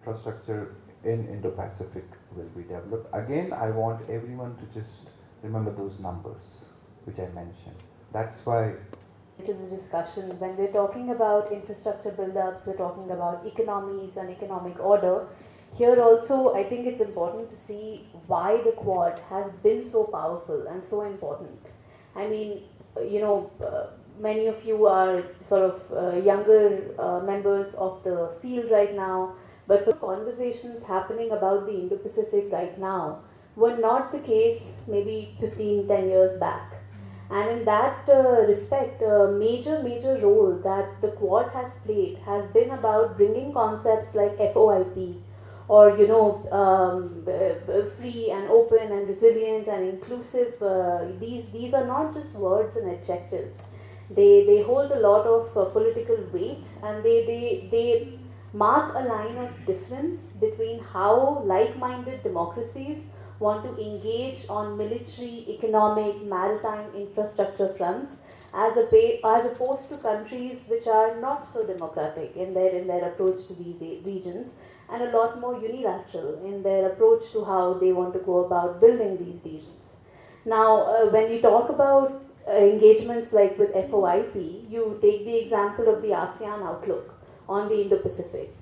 infrastructure in Indo-Pacific will be developed. Again, I want everyone to just remember those numbers which I mentioned. That's why to the discussion, when we're talking about infrastructure build-ups, we're talking about economies and economic order. Here also, I think it's important to see why the Quad has been so powerful and so important. I mean, many of you are sort of younger members of the field right now, but for conversations happening about the Indo-Pacific right now were not the case maybe 10 years back. And in that respect, a major role that the Quad has played has been about bringing concepts like FOIP, or free and open and resilient and inclusive. These are not just words and adjectives. They hold a lot of political weight, and they mark a line of difference between how like-minded democracies want to engage on military, economic, maritime infrastructure fronts, as opposed to countries which are not so democratic in their approach to these regions, and a lot more unilateral in their approach to how they want to go about building these regions. Now, when you talk about engagements like with FOIP, you take the example of the ASEAN outlook on the Indo-Pacific.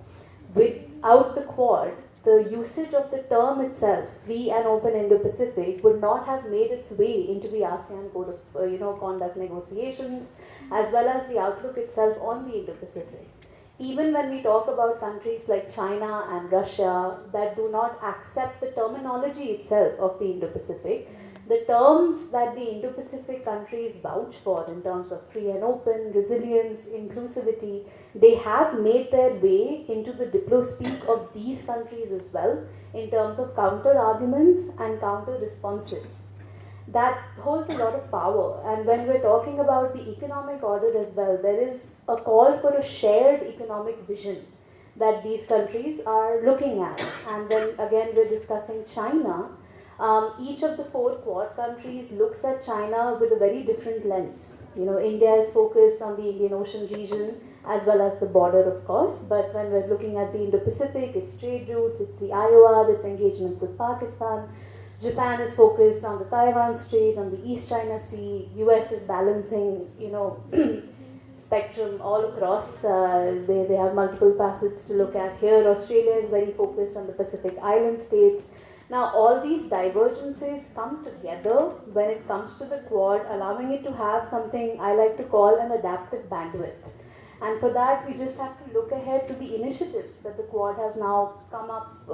Without the Quad, the usage of the term itself, free and open Indo-Pacific, would not have made its way into the ASEAN Code of Conduct negotiations, as well as the outlook itself on the Indo-Pacific. Even when we talk about countries like China and Russia that do not accept the terminology itself of the Indo-Pacific, the terms that the Indo-Pacific countries vouch for in terms of free and open, resilience, inclusivity, they have made their way into the diplo-speak of these countries as well in terms of counter-arguments and counter-responses. That holds a lot of power. And when we're talking about the economic order as well, there is a call for a shared economic vision that these countries are looking at. And then again, we're discussing China. Each of the 4 Quad countries looks at China with a very different lens. India is focused on the Indian Ocean region as well as the border, of course. But when we're looking at the Indo-Pacific, it's trade routes, it's the IOR, it's engagements with Pakistan. Japan is focused on the Taiwan Strait, on the East China Sea. US is balancing, spectrum all across. They have multiple facets to look at here. Australia is very focused on the Pacific Island states. Now, all these divergences come together when it comes to the Quad, allowing it to have something I like to call an adaptive bandwidth. And for that, we just have to look ahead to the initiatives that the Quad has now come up,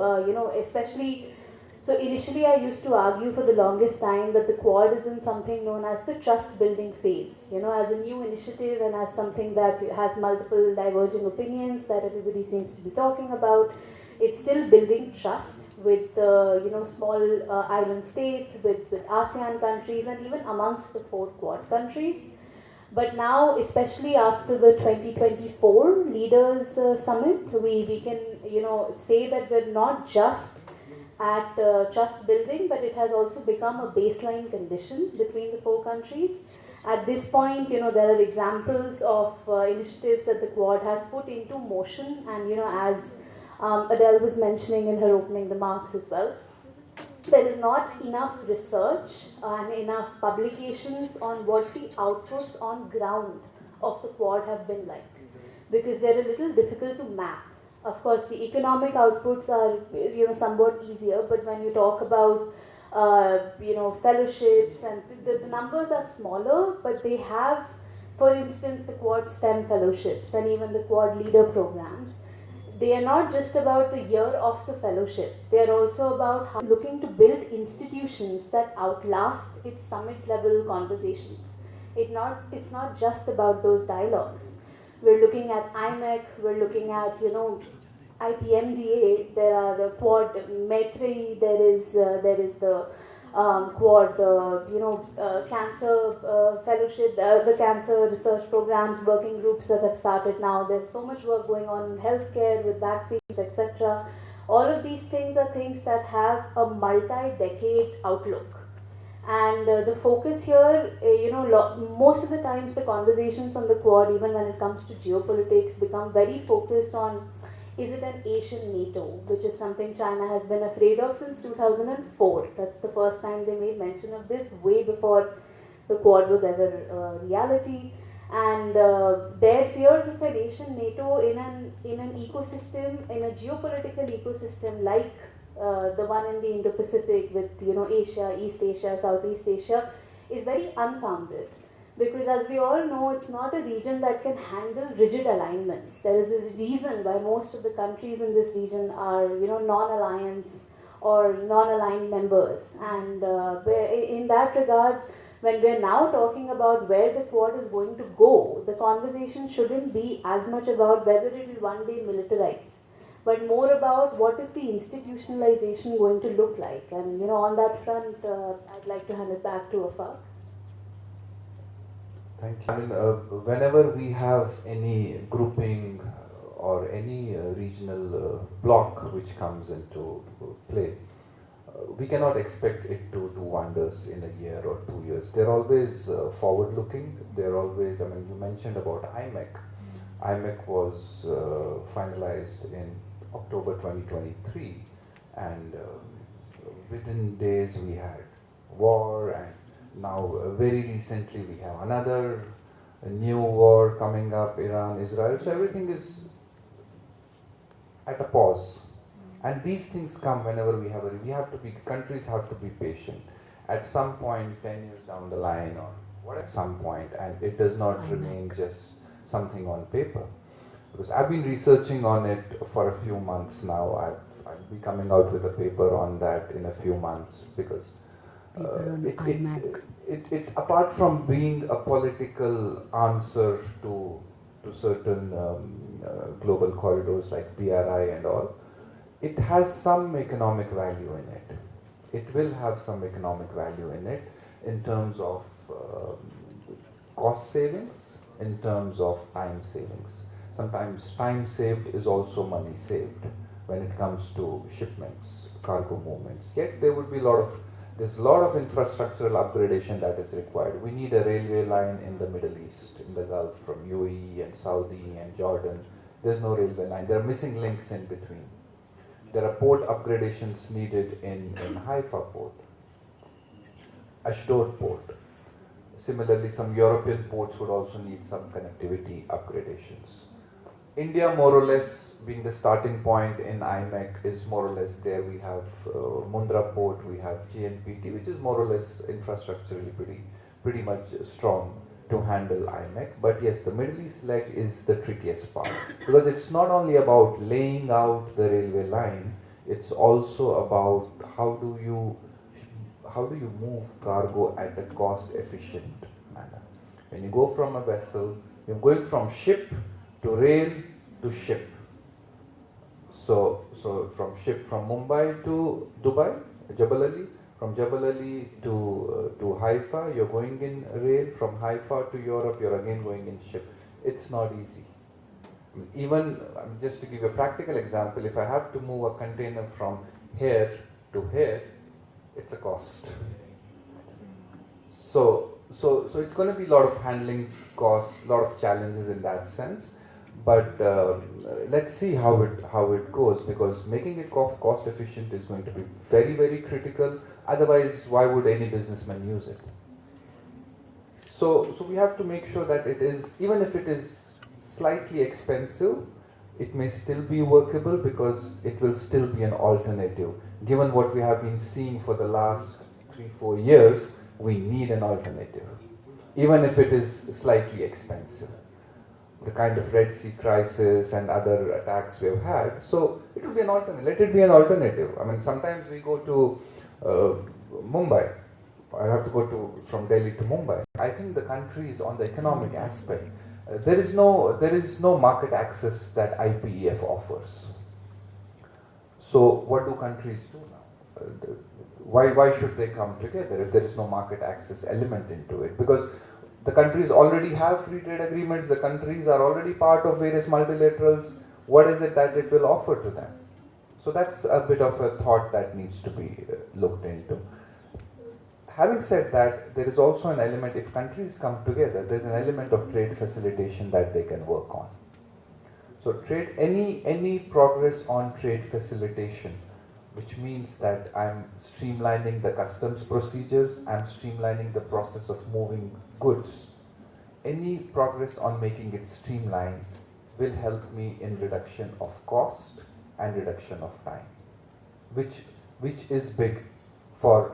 especially. So initially, I used to argue for the longest time that the Quad is in something known as the trust building phase, as a new initiative and as something that has multiple diverging opinions that everybody seems to be talking about. It's still building trust with small island states, with ASEAN countries, and even amongst the 4 Quad countries. But now, especially after the 2024 Leaders Summit, we can say that we're not just at trust building, but it has also become a baseline condition between the 4 countries. At this point, there are examples of initiatives that the Quad has put into motion, and as Adele was mentioning in her opening remarks as well, there is not enough research and enough publications on what the outputs on ground of the Quad have been like, because they're a little difficult to map. Of course, the economic outputs are somewhat easier, but when you talk about fellowships, and the numbers are smaller, but they have, for instance, the Quad STEM fellowships and even the Quad leader programs. They are not just about the year of the fellowship. They are also about how looking to build institutions that outlast its summit level conversations. It's not just about those dialogues. We're looking at IMEC, we're looking at IPMDA, there are the Quad Maitri, there is the Quad cancer fellowship, the cancer research programs, working groups that have started now. There's so much work going on in healthcare with vaccines, etc. All of these things are things that have a multi-decade outlook. And the focus here, most of the times the conversations on the Quad, even when it comes to geopolitics, become very focused on is it an Asian NATO, which is something China has been afraid of since 2004. That's the first time they made mention of this, way before the Quad was ever a reality. And their fears of an Asian NATO in an ecosystem, in a geopolitical ecosystem like the one in the Indo-Pacific with Asia, East Asia, Southeast Asia, is very unfounded. Because as we all know, it's not a region that can handle rigid alignments. There is a reason why most of the countries in this region are, non-alliance or non-aligned members. And in that regard, when we're now talking about where the Quad is going to go, the conversation shouldn't be as much about whether it will one day militarize, but more about what is the institutionalization going to look like. And on that front, I'd like to hand it back to Afaq. Thank you. I mean, whenever we have any grouping or any regional bloc which comes into play, we cannot expect it to do wonders in a year or 2 years. They're always forward-looking. They're always, I mean, you mentioned about IMEC. IMEC was finalized in October 2023, and within days we had war, and now very recently we have another new war coming up, Iran, Israel. So everything is at a pause. And these things come whenever we have to be, countries have to be patient. At some point, 10 years down the line, or what at some point, and it does not remain just something on paper. Because I've been researching on it for a few months now. I'll be coming out with a paper on that in a few months, because it apart from being a political answer to certain global corridors like BRI and all, it has some economic value in it. It will have some economic value in it in terms of cost savings, in terms of time savings. Sometimes time saved is also money saved when it comes to shipments, cargo movements. Yet there would be there's a lot of infrastructural upgradation that is required. We need a railway line in the Middle East, in the Gulf, from UAE and Saudi and Jordan. There's no railway line. There are missing links in between. There are port upgradations needed in Haifa port, Ashdod port. Similarly, some European ports would also need some connectivity upgradations. India, more or less, being the starting point in IMEC, is more or less there. We have Mundra port, we have GNPT, which is more or less infrastructurally pretty much strong to handle IMEC. But yes, the Middle East leg is the trickiest part, because it's not only about laying out the railway line, it's also about how do you move cargo at a cost efficient manner. When you go from a vessel, you're going from ship to rail to ship. So from Mumbai to Dubai, Jebel Ali, from Jebel Ali to Haifa, you're going in rail. From Haifa to Europe, you're again going in ship. It's not easy. Even, just to give a practical example, if I have to move a container from here to here, it's a cost. So it's going to be a lot of handling costs, a lot of challenges in that sense. But let's see how it goes, because making it cost efficient is going to be very, very critical. Otherwise, why would any businessman use it? So we have to make sure that it is, even if it is slightly expensive, it may still be workable, because it will still be an alternative. Given what we have been seeing for the last 3-4 years, we need an alternative, even if it is slightly expensive. The kind of Red Sea crisis and other attacks we have had. So it will be an alternative. Let it be an alternative. I mean, sometimes we go to Mumbai. I have to go from Delhi to Mumbai. I think the country is on the economic aspect. There is no market access that IPEF offers. So what do countries do now? Why should they come together if there is no market access element into it? Because the countries already have free trade agreements, the countries are already part of various multilaterals. What is it that it will offer to them? So that's a bit of a thought that needs to be looked into. Having said that, there is also an element, if countries come together, there's an element of trade facilitation that they can work on. So trade, any progress on trade facilitation, which means that I'm streamlining the customs procedures, I'm streamlining the process of moving goods. Any progress on making it streamlined will help me in reduction of cost and reduction of time, which is big for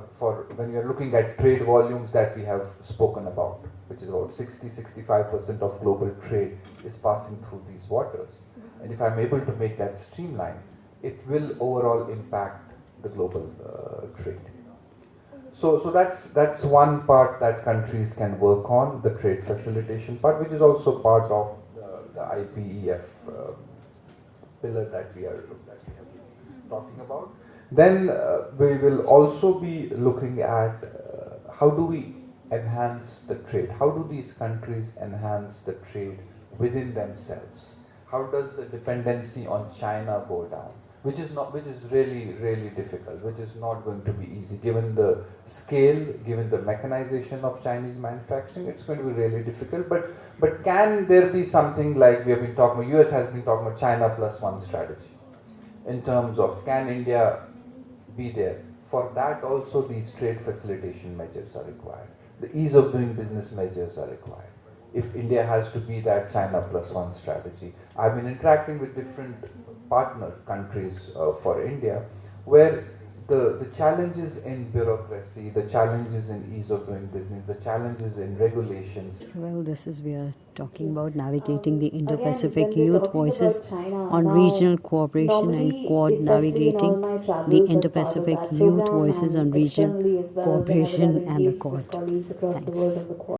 when you're looking at trade volumes that we have spoken about, which is about 60-65% of global trade is passing through these waters. And if I'm able to make that streamlined, it will overall impact the global trade. So that's one part that countries can work on, the trade facilitation part, which is also part of the IPEF pillar that we are talking about. Then we will also be looking at how do we enhance the trade? How do these countries enhance the trade within themselves? How does the dependency on China go down? Which is really difficult, which is not going to be easy. Given the scale, given the mechanization of Chinese manufacturing, it's going to be really difficult. But can there be something like we have been talking about, US has been talking about China plus one strategy, in terms of can India be there? For that also these trade facilitation measures are required. The ease of doing business measures are required. If India has to be that China plus one strategy. I've been interacting with different partner countries for India, where the challenges in bureaucracy, the challenges in ease of doing business, the challenges in regulations. Well, we are talking about navigating the Indo-Pacific when we're youth talking voices about China, on now, regional cooperation and normally, Quad especially in all navigating my the travels as part of Indo-Pacific that youth program voices on and regional externally as well, whenever cooperation I've and the engaged with Quad. colleagues across the world Thanks. on the Quad.